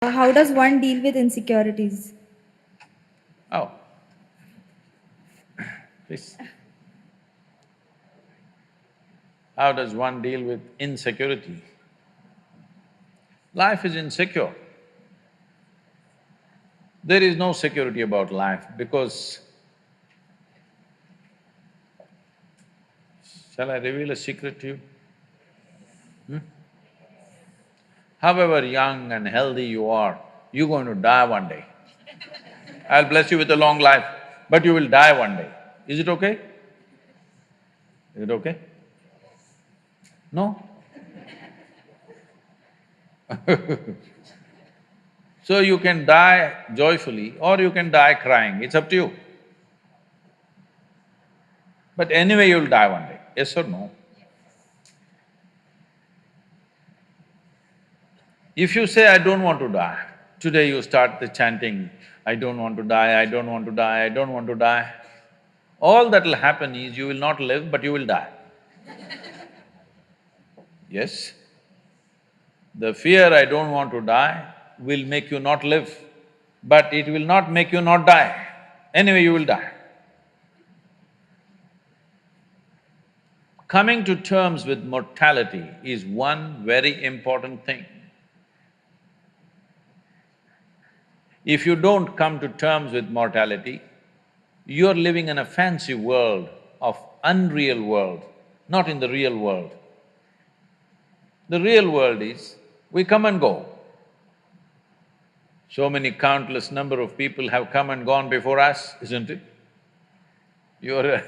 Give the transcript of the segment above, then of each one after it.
How does one deal with insecurities? Oh, please. How does one deal with insecurity? Life is insecure. There is no security about life because… Shall I reveal a secret to you? However young and healthy you are, you're going to die one day. I'll bless you with a long life, but you will die one day. Is it okay? Is it okay? No? So you can die joyfully or you can die crying, it's up to you. But anyway, you'll die one day, yes or no? If you say, I don't want to die, today you start the chanting, I don't want to die, I don't want to die, I don't want to die. All that'll happen is you will not live, but you will die. Yes? The fear, I don't want to die, will make you not live, but it will not make you not die. Anyway, you will die. Coming to terms with mortality is one very important thing. If you don't come to terms with mortality, you're living in a fancy world of unreal world, not in the real world. The real world is, we come and go. So many countless number of people have come and gone before us, isn't it? You're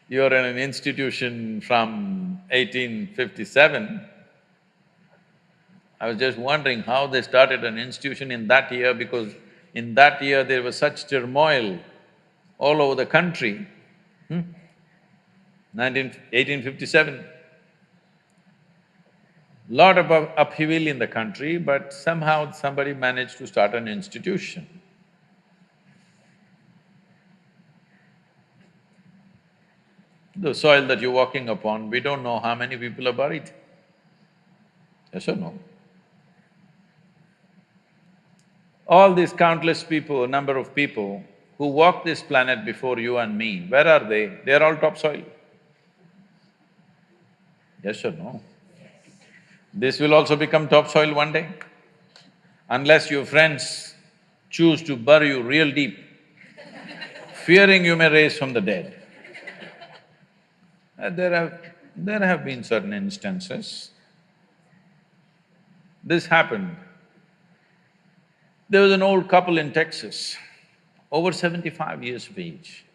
you're in an institution from 1857. I was just wondering how they started an institution in that year because in that year there was such turmoil all over the country. 1857. Lot of upheaval in the country, but somehow somebody managed to start an institution. The soil that you're walking upon, we don't know how many people are buried. Yes or no? All these countless people, number of people who walked this planet before you and me, where are they? They're all topsoil. Yes or no? This will also become topsoil one day. Unless your friends choose to bury you real deep, fearing you may raise from the dead. There have been certain instances. This happened. There was an old couple in Texas, over 75 years of age.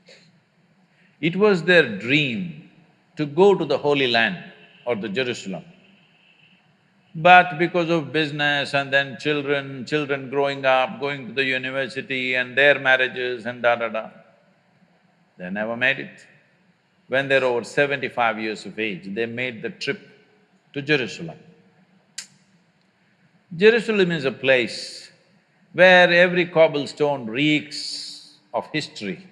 It was their dream to go to the Holy Land or the Jerusalem. But because of business and then children growing up, going to the university and their marriages and da-da-da, they never made it. When they're over 75 years of age, they made the trip to Jerusalem. Jerusalem is a place where every cobblestone reeks of history.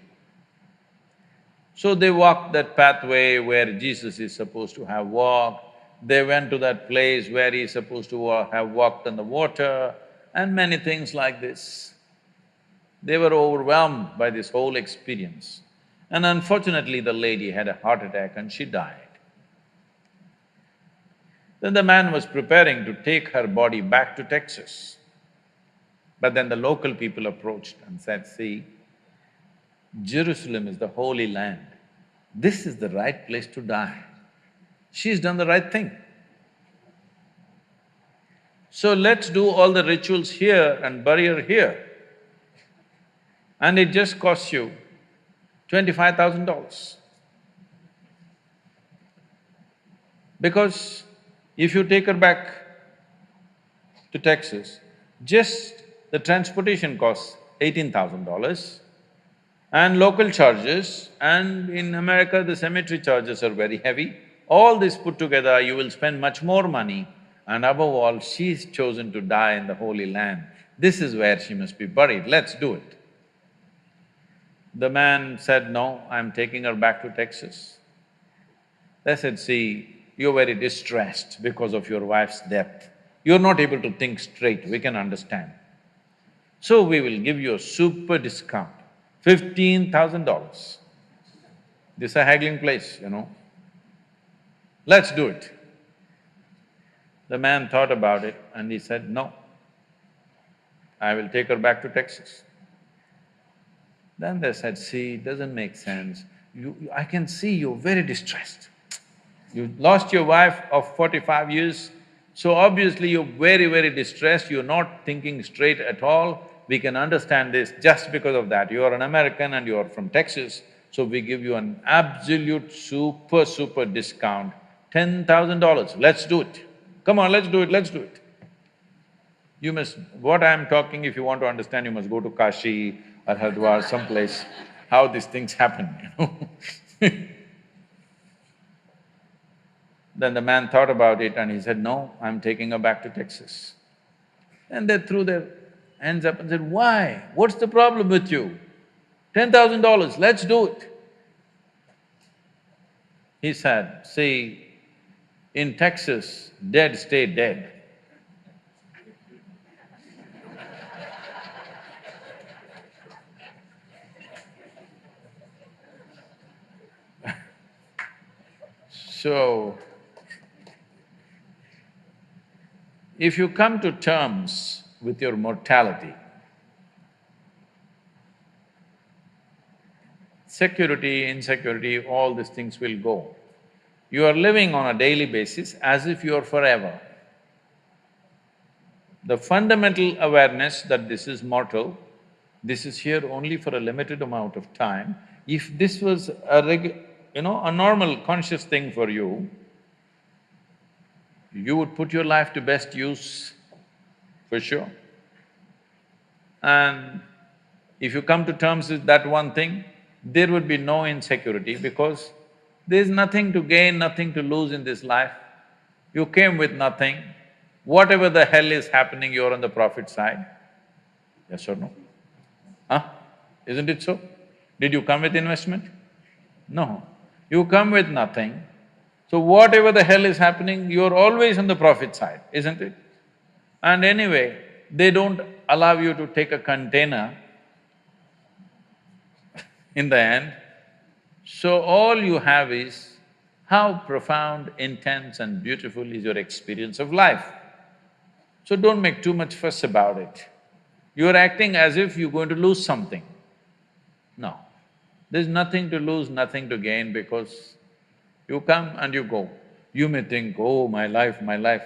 So they walked that pathway where Jesus is supposed to have walked, they went to that place where he's supposed to have walked on the water, and many things like this. They were overwhelmed by this whole experience. And unfortunately, the lady had a heart attack and she died. Then the man was preparing to take her body back to Texas. But then the local people approached and said, see, Jerusalem is the Holy Land. This is the right place to die. She's done the right thing. So let's do all the rituals here and bury her here. And it just costs you $25,000. Because if you take her back to Texas, just the transportation costs $18,000 and local charges, and in America the cemetery charges are very heavy. All this put together, you will spend much more money, and above all, she's chosen to die in the Holy Land. This is where she must be buried, let's do it. The man said, no, I'm taking her back to Texas. They said, see, you're very distressed because of your wife's death. You're not able to think straight, we can understand. So we will give you a super discount, $15,000. This is a haggling place, you know. Let's do it. The man thought about it and he said, no, I will take her back to Texas. Then they said, see, it doesn't make sense. I can see you're very distressed. You lost your wife of 45 years, so obviously you're very, very distressed, you're not thinking straight at all. We can understand this just because of that. You are an American and you are from Texas, so we give you an absolute super discount, $10,000. Let's do it. Come on, let's do it, let's do it. You must… what I'm talking, if you want to understand, you must go to Kashi or Hardwar, someplace, how these things happen, you know. Then the man thought about it and he said, no, I'm taking her back to Texas. And they threw their hands up and said, why? What's the problem with you? $10,000, let's do it. He said, see, in Texas, dead stay dead. So, if you come to terms with your mortality, security, insecurity, all these things will go. You are living on a daily basis as if you are forever. The fundamental awareness that this is mortal, this is here only for a limited amount of time. If this was a normal conscious thing for you, you would put your life to best use, for sure. And if you come to terms with that one thing, there would be no insecurity because there's nothing to gain, nothing to lose in this life. You came with nothing. Whatever the hell is happening, you're on the profit side. Yes or no? Huh? Isn't it so? Did you come with investment? No. You come with nothing. So whatever the hell is happening, you're always on the profit side, isn't it? And anyway, they don't allow you to take a container in the end. So all you have is how profound, intense and beautiful is your experience of life. So don't make too much fuss about it. You're acting as if you're going to lose something. No, there's nothing to lose, nothing to gain because you come and you go. You may think, oh, my life, my life.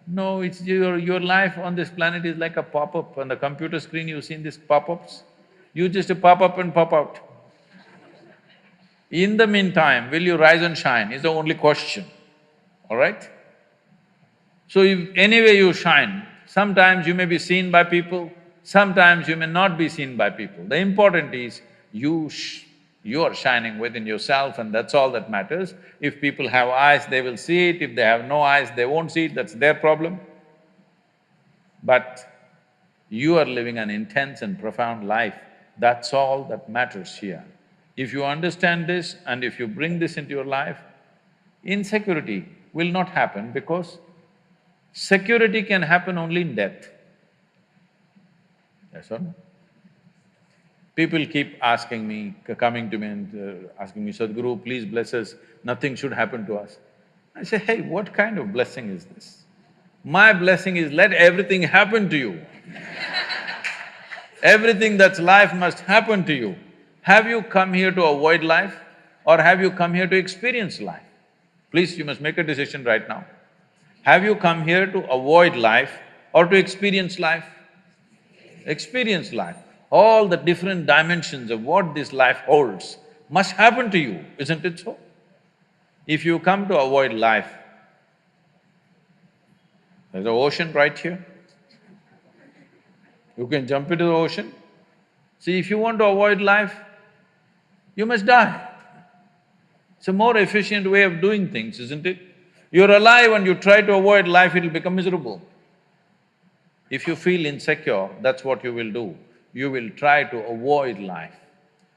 No, it's your life on this planet is like a pop-up. On the computer screen, you've seen these pop-ups? You just pop up and pop out. In the meantime, will you rise and shine is the only question, all right? So if anyway you shine, sometimes you may be seen by people, sometimes you may not be seen by people. The important is you are shining within yourself and that's all that matters. If people have eyes, they will see it, if they have no eyes, they won't see it, that's their problem. But you are living an intense and profound life, that's all that matters here. If you understand this and if you bring this into your life, insecurity will not happen because security can happen only in death. Yes or no? People keep asking me, coming to me and asking me, Sadhguru, please bless us, nothing should happen to us. I say, hey, what kind of blessing is this? My blessing is let everything happen to you. Everything that's life must happen to you. Have you come here to avoid life or have you come here to experience life? Please, you must make a decision right now. Have you come here to avoid life or to experience life? Experience life. All the different dimensions of what this life holds must happen to you, isn't it so? If you come to avoid life, there's an ocean right here. You can jump into the ocean. See, if you want to avoid life, you must die. It's a more efficient way of doing things, isn't it? You're alive and you try to avoid life, it'll become miserable. If you feel insecure, that's what you will do. You will try to avoid life.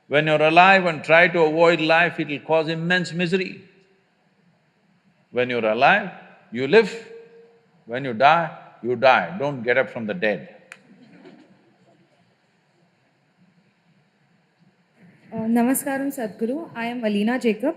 When you're alive and try to avoid life, it'll cause immense misery. When you're alive, you live. When you die, you die, don't get up from the dead. Namaskaram Sadhguru. I am Alina Jacob.